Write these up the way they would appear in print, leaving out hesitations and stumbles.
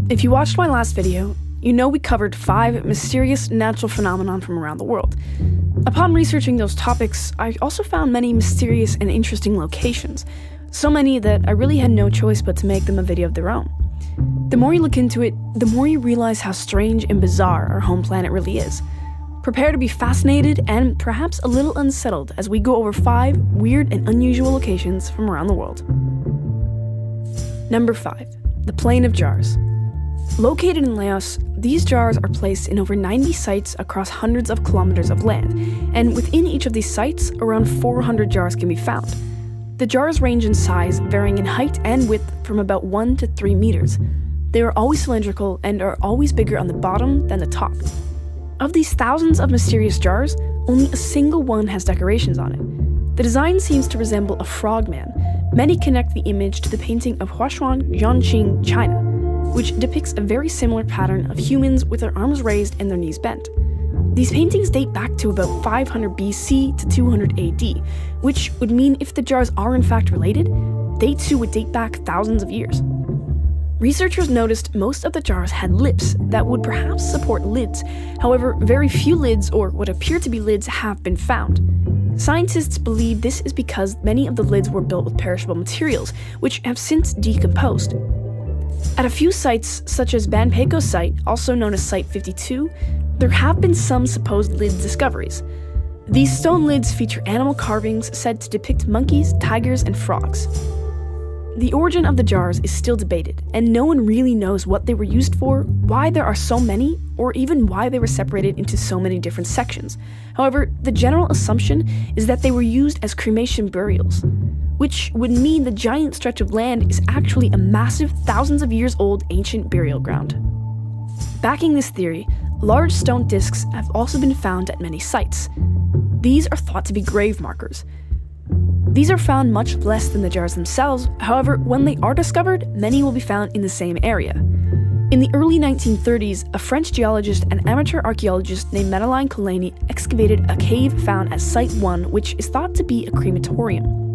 If you watched my last video, you know we covered 5 mysterious natural phenomena from around the world. Upon researching those topics, I also found many mysterious and interesting locations, so many that I really had no choice but to make them a video of their own. The more you look into it, the more you realize how strange and bizarre our home planet really is. Prepare to be fascinated and perhaps a little unsettled as we go over 5 weird and unusual locations from around the world. Number 5. The Plain of Jars. Located in Laos, these jars are placed in over 90 sites across hundreds of kilometers of land, and within each of these sites, around 400 jars can be found. The jars range in size, varying in height and width from about 1 to 3 meters. They are always cylindrical and are always bigger on the bottom than the top. Of these thousands of mysterious jars, only a single one has decorations on it. The design seems to resemble a frogman. Many connect the image to the painting of Huashuan Yuanqing, China, which depicts a very similar pattern of humans with their arms raised and their knees bent. These paintings date back to about 500 BC to 200 AD, which would mean if the jars are in fact related, they too would date back thousands of years. Researchers noticed most of the jars had lips that would perhaps support lids. However, very few lids, or what appear to be lids, have been found. Scientists believe this is because many of the lids were built with perishable materials, which have since decomposed. At a few sites, such as Banpeco Site, also known as Site 52, there have been some supposed lid discoveries. These stone lids feature animal carvings said to depict monkeys, tigers, and frogs. The origin of the jars is still debated, and no one really knows what they were used for, why there are so many, or even why they were separated into so many different sections. However, the general assumption is that they were used as cremation burials, which would mean the giant stretch of land is actually a massive, thousands of years old ancient burial ground. Backing this theory, large stone discs have also been found at many sites. These are thought to be grave markers. These are found much less than the jars themselves. However, when they are discovered, many will be found in the same area. In the early 1930s, a French geologist and amateur archaeologist named Madeleine Coligny excavated a cave found at Site 1, which is thought to be a crematorium.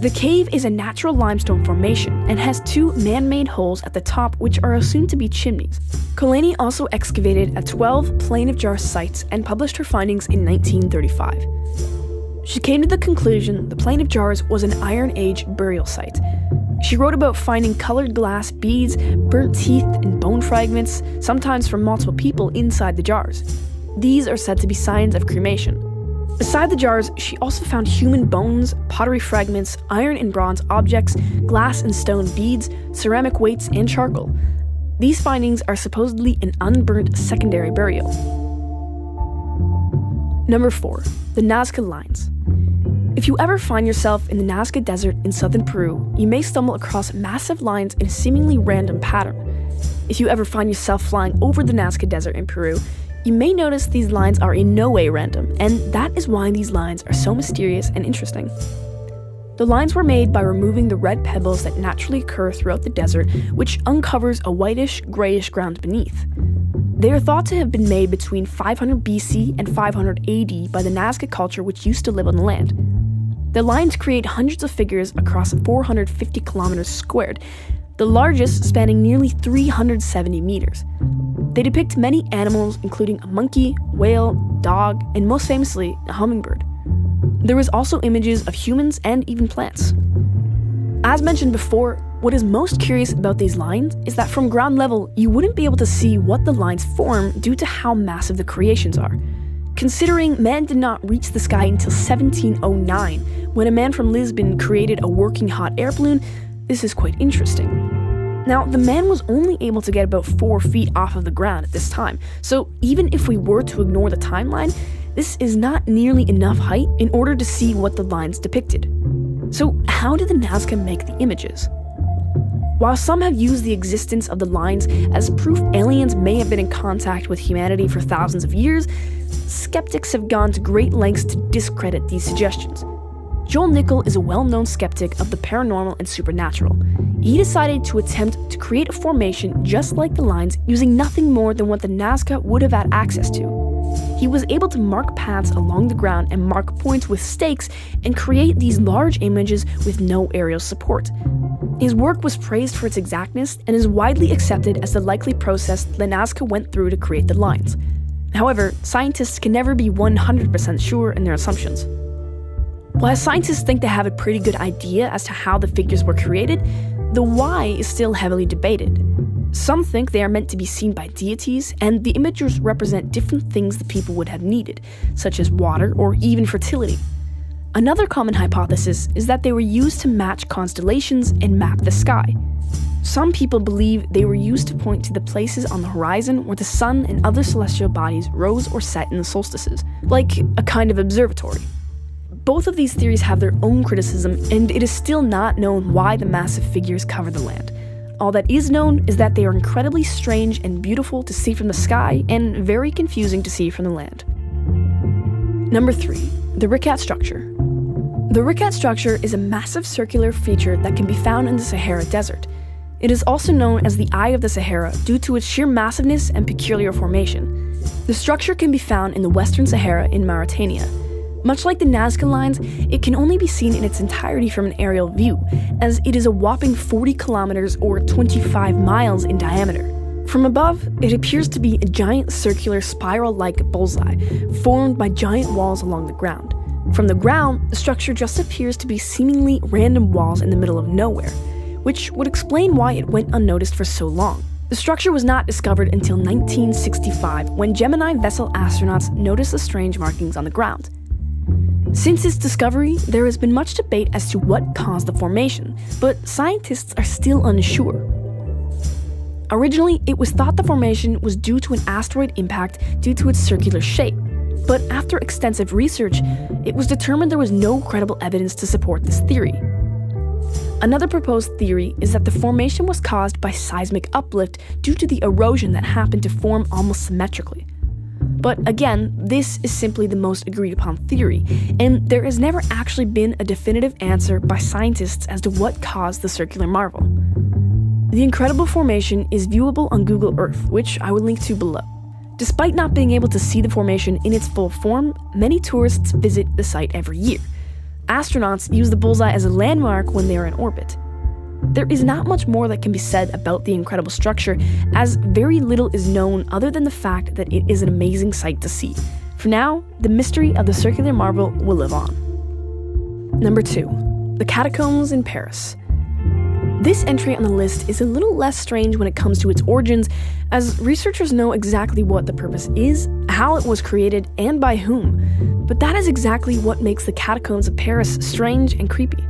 The cave is a natural limestone formation and has 2 man-made holes at the top which are assumed to be chimneys. Coligny also excavated at 12 Plain of Jars sites and published her findings in 1935. She came to the conclusion the Plain of Jars was an Iron Age burial site. She wrote about finding colored glass beads, burnt teeth, and bone fragments, sometimes from multiple people inside the jars. These are said to be signs of cremation. Beside the jars, she also found human bones, pottery fragments, iron and bronze objects, glass and stone beads, ceramic weights, and charcoal. These findings are supposedly an unburnt secondary burial. Number 4. The Nazca Lines. If you ever find yourself in the Nazca Desert in southern Peru, you may stumble across massive lines in a seemingly random pattern. If you ever find yourself flying over the Nazca Desert in Peru, you may notice these lines are in no way random, and that is why these lines are so mysterious and interesting. The lines were made by removing the red pebbles that naturally occur throughout the desert, which uncovers a whitish, grayish ground beneath. They are thought to have been made between 500 BC and 500 AD by the Nazca culture which used to live on the land. The lines create hundreds of figures across 450 kilometers squared, the largest spanning nearly 370 meters. They depict many animals including a monkey, whale, dog, and most famously, a hummingbird. There is also images of humans and even plants. As mentioned before, what is most curious about these lines is that from ground level, you wouldn't be able to see what the lines form due to how massive the creations are. Considering man did not reach the sky until 1709, when a man from Lisbon created a working hot air balloon, this is quite interesting. Now, the man was only able to get about 4 feet off of the ground at this time, so even if we were to ignore the timeline, this is not nearly enough height in order to see what the lines depicted. So how did the Nazca make the images? While some have used the existence of the lines as proof aliens may have been in contact with humanity for thousands of years, skeptics have gone to great lengths to discredit these suggestions. Joel Nickell is a well-known skeptic of the paranormal and supernatural. He decided to attempt to create a formation just like the lines using nothing more than what the Nazca would have had access to. He was able to mark paths along the ground and mark points with stakes and create these large images with no aerial support. His work was praised for its exactness and is widely accepted as the likely process that Nazca went through to create the lines. However, scientists can never be 100% sure in their assumptions. While scientists think they have a pretty good idea as to how the figures were created, the why is still heavily debated. Some think they are meant to be seen by deities, and the images represent different things the people would have needed, such as water or even fertility. Another common hypothesis is that they were used to match constellations and map the sky. Some people believe they were used to point to the places on the horizon where the sun and other celestial bodies rose or set in the solstices, like a kind of observatory. Both of these theories have their own criticism, and it is still not known why the massive figures cover the land. All that is known is that they are incredibly strange and beautiful to see from the sky, and very confusing to see from the land. Number 3. The Rikat structure. The Rikat structure is a massive circular feature that can be found in the Sahara Desert. It is also known as the Eye of the Sahara due to its sheer massiveness and peculiar formation. The structure can be found in the Western Sahara in Mauritania. Much like the Nazca lines, it can only be seen in its entirety from an aerial view, as it is a whopping 40 kilometers or 25 miles in diameter. From above, it appears to be a giant circular spiral-like bullseye, formed by giant walls along the ground. From the ground, the structure just appears to be seemingly random walls in the middle of nowhere, which would explain why it went unnoticed for so long. The structure was not discovered until 1965, when Gemini vessel astronauts noticed the strange markings on the ground. Since its discovery, there has been much debate as to what caused the formation, but scientists are still unsure. Originally, it was thought the formation was due to an asteroid impact due to its circular shape, but after extensive research, it was determined there was no credible evidence to support this theory. Another proposed theory is that the formation was caused by seismic uplift due to the erosion that happened to form almost symmetrically. But again, this is simply the most agreed upon theory, and there has never actually been a definitive answer by scientists as to what caused the circular marvel. The incredible formation is viewable on Google Earth, which I will link to below. Despite not being able to see the formation in its full form, many tourists visit the site every year. Astronauts use the bullseye as a landmark when they are in orbit. There is not much more that can be said about the incredible structure, as very little is known other than the fact that it is an amazing sight to see. For now, the mystery of the circular marvel will live on. Number 2. The Catacombs in Paris. This entry on the list is a little less strange when it comes to its origins, as researchers know exactly what the purpose is, how it was created, and by whom. But that is exactly what makes the Catacombs of Paris strange and creepy.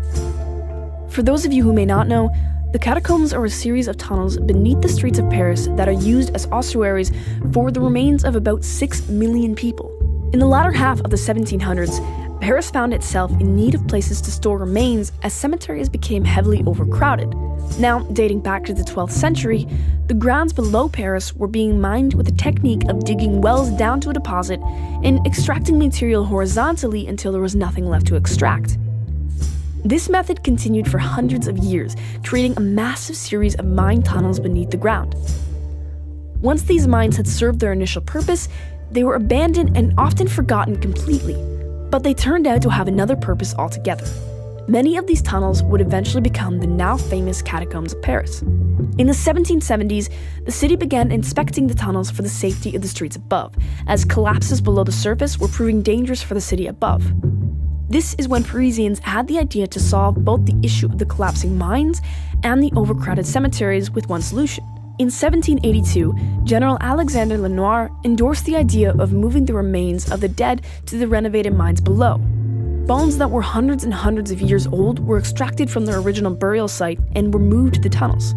For those of you who may not know, the catacombs are a series of tunnels beneath the streets of Paris that are used as ossuaries for the remains of about 6 million people. In the latter half of the 1700s, Paris found itself in need of places to store remains as cemeteries became heavily overcrowded. Now, dating back to the 12th century, the grounds below Paris were being mined with the technique of digging wells down to a deposit and extracting material horizontally until there was nothing left to extract. This method continued for hundreds of years, creating a massive series of mine tunnels beneath the ground. Once these mines had served their initial purpose, they were abandoned and often forgotten completely, but they turned out to have another purpose altogether. Many of these tunnels would eventually become the now famous Catacombs of Paris. In the 1770s, the city began inspecting the tunnels for the safety of the streets above, as collapses below the surface were proving dangerous for the city above. This is when Parisians had the idea to solve both the issue of the collapsing mines and the overcrowded cemeteries with one solution. In 1782, General Alexandre Lenoir endorsed the idea of moving the remains of the dead to the renovated mines below. Bones that were hundreds and hundreds of years old were extracted from their original burial site and were moved to the tunnels.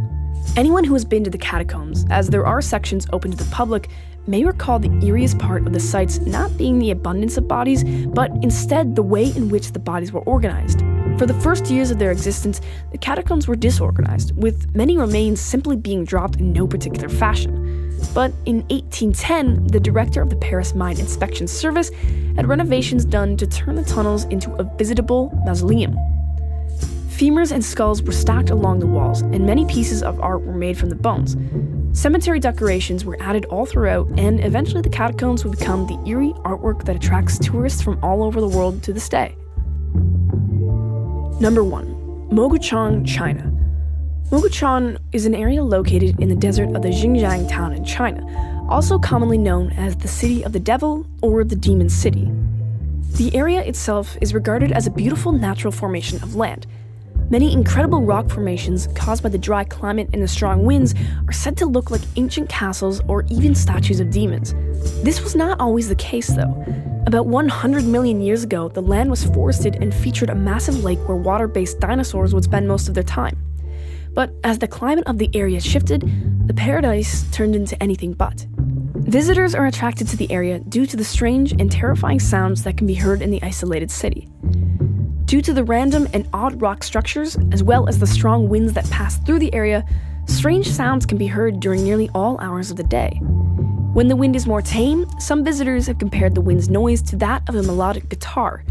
Anyone who has been to the catacombs, as there are sections open to the public, may recall the eeriest part of the sites not being the abundance of bodies, but instead the way in which the bodies were organized. For the first years of their existence, the catacombs were disorganized, with many remains simply being dropped in no particular fashion. But in 1810, the director of the Paris Mine Inspection Service had renovations done to turn the tunnels into a visitable mausoleum. Femurs and skulls were stacked along the walls, and many pieces of art were made from the bones. Cemetery decorations were added all throughout, and eventually the catacombs would become the eerie artwork that attracts tourists from all over the world to this day. Number 1. Moguchang, China. Moguchan is an area located in the desert of the Xinjiang town in China, also commonly known as the City of the Devil or the Demon City. The area itself is regarded as a beautiful natural formation of land. Many incredible rock formations caused by the dry climate and the strong winds are said to look like ancient castles or even statues of demons. This was not always the case, though. About 100 million years ago, the land was forested and featured a massive lake where water-based dinosaurs would spend most of their time. But as the climate of the area shifted, the paradise turned into anything but. Visitors are attracted to the area due to the strange and terrifying sounds that can be heard in the isolated city. Due to the random and odd rock structures, as well as the strong winds that pass through the area, strange sounds can be heard during nearly all hours of the day. When the wind is more tame, some visitors have compared the wind's noise to that of a melodic guitar.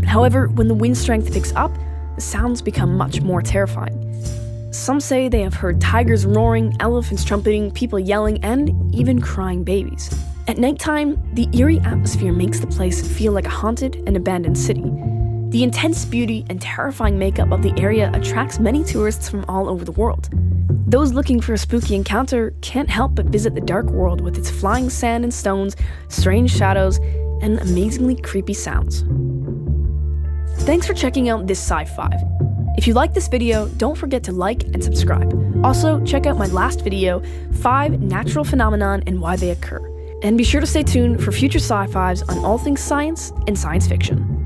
However, when the wind strength picks up, the sounds become much more terrifying. Some say they have heard tigers roaring, elephants trumpeting, people yelling, and even crying babies. At nighttime, the eerie atmosphere makes the place feel like a haunted and abandoned city. The intense beauty and terrifying makeup of the area attracts many tourists from all over the world. Those looking for a spooky encounter can't help but visit the dark world with its flying sand and stones, strange shadows, and amazingly creepy sounds. Thanks for checking out this Sci5. If you like this video, don't forget to like and subscribe. Also, check out my last video, 5 Natural Phenomenon and Why They Occur. And be sure to stay tuned for future Sci5s on all things science and science fiction.